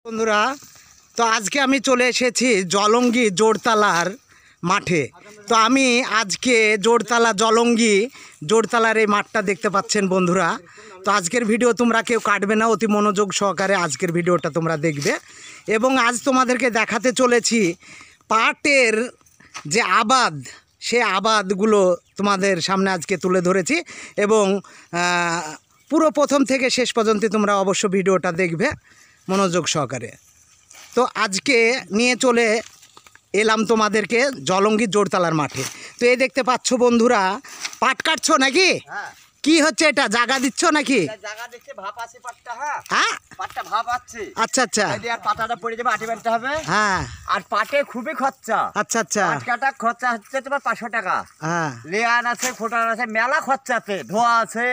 বন্ধুরা, তো আজকে আমি চলে এসেছি জলঙ্গি জোড়তলার মাঠে। তো আমি আজকে জোড়তলার এই মাঠটা দেখতে পাচ্ছেন বন্ধুরা। তো আজকের ভিডিও তোমরা কেউ কাটবে না, অতি মনোযোগ সহকারে আজকের ভিডিওটা তোমরা দেখবে। এবং আজ তোমাদেরকে দেখাতে চলেছি পাটের যে আবাদ, সে আবাদগুলো তোমাদের সামনে আজকে তুলে ধরেছি। এবং পুরো প্রথম থেকে শেষ পর্যন্ত তোমরা অবশ্য ভিডিওটা দেখবে মনোযোগ সহকারে। তো আজকে নিয়ে চলে এলাম তোমাদেরকে জলঙ্গি জোড়তলার মাঠে। তো এই দেখতে পাচ্ছ বন্ধুরা, পাট কাটছো নাকি? কি হচ্ছে এটা, জায়গা দিচ্ছ নাকি? জায়গা দিচ্ছে, ভাপ আছে পাটটা। হ্যাঁ, হ্যাঁ পাটটা ভাপ আছে। আচ্ছা আচ্ছা, আর পাতাটা পড়ে যাবে, আটি বানতে হবে। হ্যাঁ, আর পাটে খুবই খরচা। আচ্ছা আচ্ছা, পাট কাটা খরচা হচ্ছে তোমার 500 টাকা। হ্যাঁ, লেয়ান আছে, খোটান আছে, মেলা খরচা আছে, ধোয়া আছে,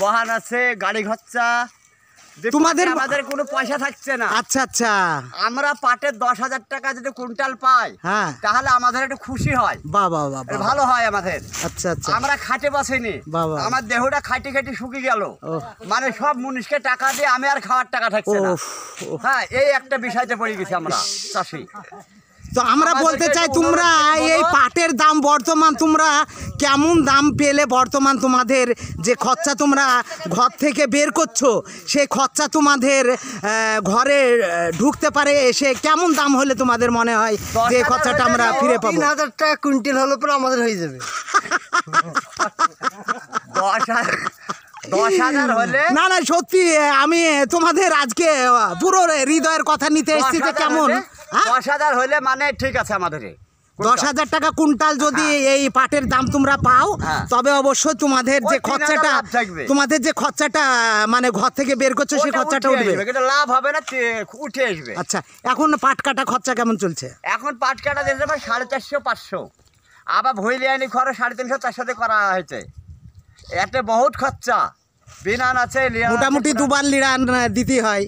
বহান আছে, গাড়ি খরচা। আমাদের কোনো পয়সা থাকছে না। আচ্ছা আচ্ছা, আমরা পাটের 10,000 টাকা যদি কুইন্টাল পাই, হ্যাঁ, তাহলে আমাদের একটু খুশি হয়, বাবা ভালো হয় আমাদের। আচ্ছা আচ্ছা, আমরা খাটে বসিনি, আমার দেহটা খাইতে খাইতে শুকিয়ে গেল। মানে সব মুনিশকে টাকা দিয়ে আমি আর খাওয়ার টাকা থাকছে না। হ্যাঁ, এই একটা বিষয়তে পড়ে গেছি আমরা চাষি। তো আমরা বলতে চাই, তোমরা এই পাটের দাম বর্তমান তোমরা কেমন দাম পেলে, বর্তমান তোমাদের যে খরচা তোমরা ঘর থেকে বের করছো, সেই খরচা তোমাদের ঘরে ঢুকতে পারে, এসে কেমন দাম হলে তোমাদের মনে হয় যে খরচাটা আমরা ফিরে পাবো? 3,000 টাকা কুইন্টাল হলে পরে আমাদের হয়ে যাবে। 10,000 হলে না না, সত্যি আমি তোমাদের আজকে পুরো হৃদয়ের কথা নিতে এসেছি যে কেমন 10,000 হলে মানে ঠিক আছে আমাদের। 10,000 টাকা কুইন্টাল যদি এই পাটের দাম তোমরা পাও, তবে অবশ্যই তোমাদের যে খরচাটা মানে ঘর থেকে বের করছো, সেই খরচাটা উঠবে, লাভ হবে না, উঠে আসবে। আচ্ছা, এখন পাট কাটা খরচা কেমন চলছে? এখন পাট কাটা দিতে পারে 450-500, আবার ভইলে আনি খরচ 350-400 করা হয়েছে। এতে বহুত খরচা। বিনান আছে, মোটামুটি 2বার লিড়ান দিতে হয়।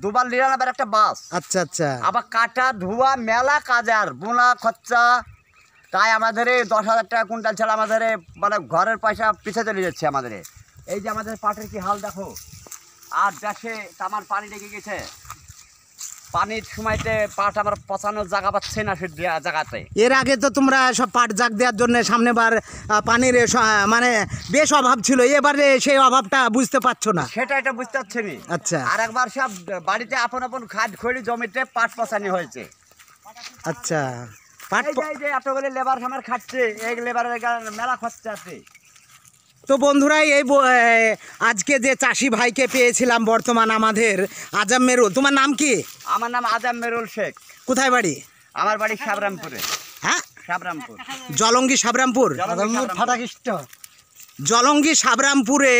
দুবার লিড়ান, আবার একটা বাস। আচ্ছা আচ্ছা, আবার কাটা ধোয়া মেলা কাজার বোনা খরচা। তাই আমাদের 10,000 টাকা কুইন্টাল ছাড়া আমাদের মানে ঘরের পয়সা পিছিয়ে চলে যাচ্ছে আমাদের। এই যে আমাদের পাটের কি হাল দেখো, আর দেশে তামার পানি লেগে গেছে। পানির সময়তে পাট আমার পচানোর জায়গা পাচ্ছে না জায়গাতে। এর আগে তো তোমরা সব পাট জাগ দেওয়ার জন্য সামনেবার পানির মানে বেশ অভাব ছিল, এবারে সেই অভাবটা বুঝতে পারছো না? সেটা এটা বুঝতে পারছি না। আচ্ছা, আর একবার সব বাড়িতে আপন আপন খাদ খড়ি জমিতে পাট পচানি হয়েছে। আচ্ছা, পাট এতগুলো লেবার আমার খাচ্ছে, এই লেবারের মেলা খরচা আছে। তো বন্ধুরা, এই আজকে যে চাষি ভাইকে পেয়েছিলাম বর্তমান আমাদের আজম মেরুল। তোমার নাম কি? আমার নাম আজম মেরুল শেখ। কোথায় বাড়ি? আমার বাড়ি সাবরামপুরে। হ্যাঁ, সাবরামপুর, জলঙ্গি সাবরামপুর, জলঙ্গি সাবরামপুরে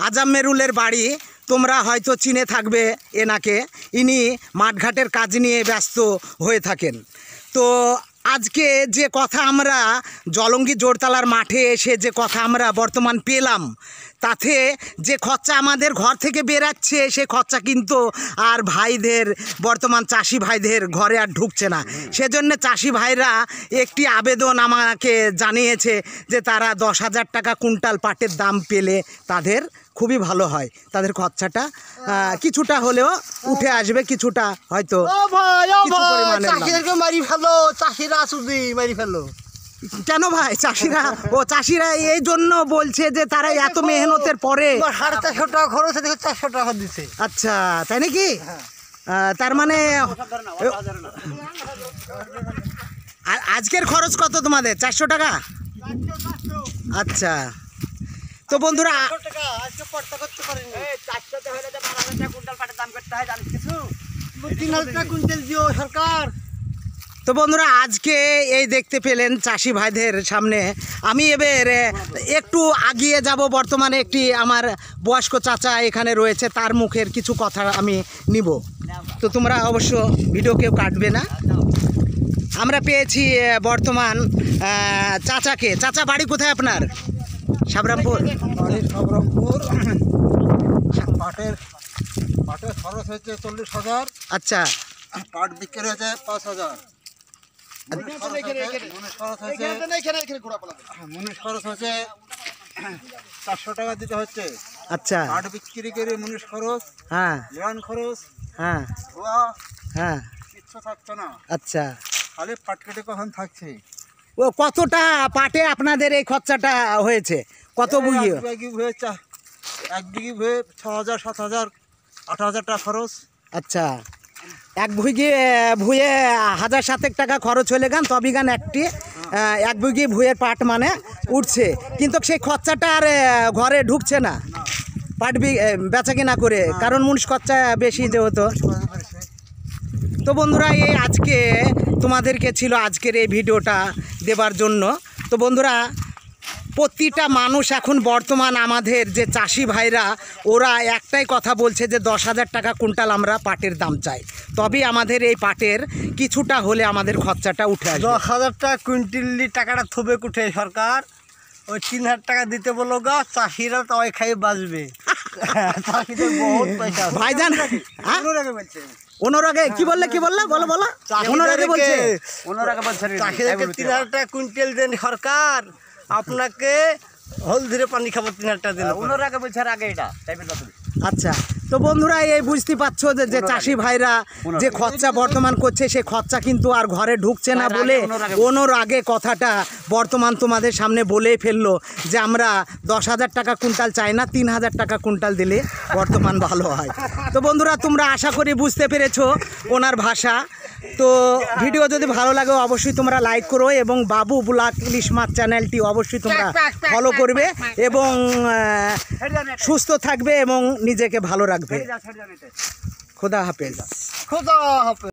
আজম মেরুলের বাড়ি। তোমরা হয়তো চিনে থাকবে এনাকে, ইনি মাঠঘাটের কাজ নিয়ে ব্যস্ত হয়ে থাকেন। তো আজকে যে কথা আমরা জলঙ্গি জোড়তলার মাঠে এসে যে কথা আমরা বর্তমান পেলাম, তাতে যে খরচা আমাদের ঘর থেকে বেরাচ্ছে, সে খরচা কিন্তু আর ভাইদের, বর্তমান চাষি ভাইদের ঘরে আর ঢুকছে না। সেজন্য চাষি ভাইরা একটি আবেদন আমাকে জানিয়েছে যে তারা 10,000 টাকা কুইন্টাল পাটের দাম পেলে তাদের খুবই ভালো হয়, তাদের খরচাটা কিছুটা হলেও উঠে আসবে, কিছুটা হয়তো। কেন ভাই? চাষিরা এই জন্য বলছে যে তারা এত মেহনতের পরে 450 টাকা খরচ, 400 টাকা দিচ্ছে। আচ্ছা, তাই নাকি? তার মানে আজকের খরচ কত তোমাদের? 400 টাকা? আচ্ছা, তো বন্ধুরা, তো বন্ধুরা আজকে এই দেখতে পেলেন চাষি ভাইদের সামনে। আমি এবার একটু আগিয়ে যাব, বর্তমানে একটি আমার বয়স্ক চাচা এখানে রয়েছে, তার মুখের কিছু কথা আমি নিব। তো তোমরা অবশ্য ভিডিও কেউ কাটবে না। আমরা পেয়েছি বর্তমান চাচাকে। চাচা, বাড়ি কোথায় আপনার? সাবরামপুর। পাটের খরচ হয়েছে 40,000। আচ্ছা, পাট বিক্রি হয়েছে 5,000। মুনিশ খরচ হয়েছে 400 টাকা দিতে হচ্ছে। আচ্ছা পাট বিক্রি করে মুনিশ খরচ, হ্যাঁ লেবান খরচ, হ্যাঁ ধোয়া হ্যাঁ কিচ্ছু থাকতো না, আচ্ছা খালি পাট কেটে কখন থাকছে। ও কতটা পাটে আপনাদের এই খরচাটা হয়েছে? কত বুঝিয়ে? এক বিঘি ভুয়ে 6,000 7,000 8,000 টাকা খরচ। আচ্ছা এক বিঘে ভুঁয়ে 1,000 টাকা খরচ হলে গান তবে গান একটি এক বিঘি ভুঁয়ের পাট মানে উঠছে, কিন্তু সেই খরচাটা আর ঘরে ঢুকছে না পাট বেচা কিনা করে, কারণ মুনিশ খরচা বেশি যেহেতু। তো বন্ধুরা এই আজকে তোমাদেরকে ছিল আজকের এই ভিডিওটা দেবার জন্য। তো বন্ধুরা প্রতিটা মানুষ এখন বর্তমান আমাদের যে চাষি ভাইরা ওরা একটাই কথা বলছে যে 10,000 টাকা কুইন্টাল আমরা পাটের দাম চাই, তবেই আমাদের এই পাটের কিছুটা হলে আমাদের খরচাটা উঠে আসবে। 10,000 টাকা কুইন্টালি টাকাটা থবে কুঠে সরকার, ওই 3,000 টাকা দিতে বলো গা, চাষিরা তো ওই খাই বাঁচবে। চাষিদের বহুত পয়সা আছে। ভাইজান হ্যাঁ অনুরাগে কি বললে বলো বলো অনুরাগে বলছে ওনারাকে বলছেন চাষিদেরকে 3,000 টাকা কুইন্টাল দেন সরকার, আপনাকে হলদিরে পানি খাবো 3,000 টাকা দিলে। ওনারাকে বলছে আগে এটা টাইপের কথা। আচ্ছা তো বন্ধুরা এই বুঝতে পারছো যে চাষি ভাইরা যে খরচা বর্তমান করছে সেই খরচা কিন্তু আর ঘরে ঢুকছে না বলে ওনোর আগে কথাটা বর্তমান তোমাদের সামনে বলেই ফেললো যে আমরা 10,000 টাকা কুইন্টাল চাই না, 3,000 টাকা কুইন্টাল দিলে বর্তমান ভালো হয়। তো বন্ধুরা তোমরা আশা করি বুঝতে পেরেছো ওনার ভাষা। তো ভিডিও যদি ভালো লাগে অবশ্যই তোমরা লাইক করো এবং বাবু ব্লগ ইলিশ মাছ চ্যানেলটি অবশ্যই তোমরা ফলো করবে এবং সুস্থ থাকবে এবং নিজেকে ভালো রাখবে। খোদা হাফেজ। খোদা হাফেজ।